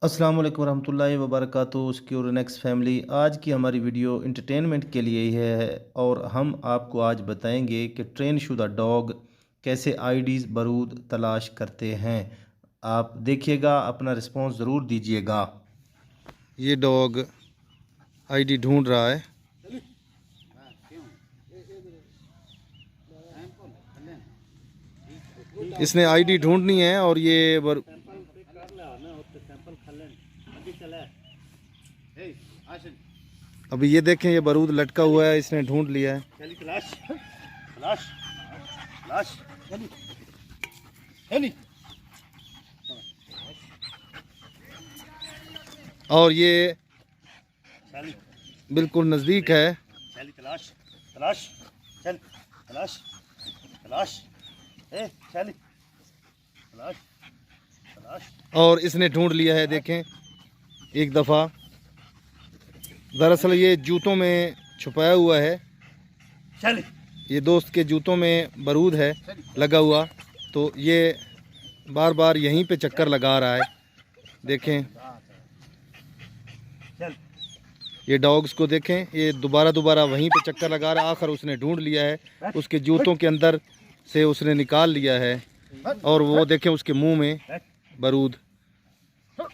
अस्सलाम वालेकुम रहमतुल्लाहि व बरकातुहू। सिक्योर नेक्स्ट फैमिली, आज की हमारी वीडियो इंटरटेनमेंट के लिए ही है और हम आपको आज बताएंगे कि ट्रेन शुदा डॉग कैसे आईडीज़ बरूद तलाश करते हैं। आप देखिएगा, अपना रिस्पांस ज़रूर दीजिएगा। ये डॉग आईडी ढूंढ रहा है। इसने आईडी ढूंढनी है और ये अभी ये देखें, ये बरूद लटका हुआ है, इसने ढूंढ लिया है। और ये बिल्कुल नज़दीक है। तलाश तलाश चल तलाश तलाश तलाश तलाश। और इसने ढूंढ लिया है, देखें एक दफ़ा। दरअसल ये जूतों में छुपाया हुआ है, ये दोस्त के जूतों में बरूद है लगा हुआ, तो ये बार बार यहीं पे चक्कर लगा रहा है। देखें ये डॉग्स को देखें, ये दोबारा दोबारा वहीं पे चक्कर लगा रहा है। आखिर उसने ढूंढ लिया है, उसके जूतों के अंदर से उसने निकाल लिया है। और वो देखें उसके मुंह में बरूद,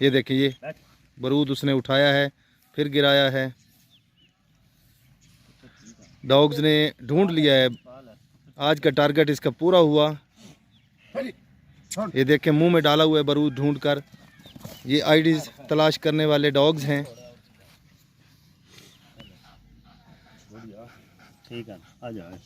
ये देखें ये बरूद उसने उठाया है फिर गिराया है। डॉग्स ने ढूंढ लिया है, आज का टारगेट इसका पूरा हुआ। ये देखें मुंह में डाला हुआ है बरूद ढूंढकर। ये आईडीज तलाश करने वाले डॉग्स हैं। ठीक है, आ जाए।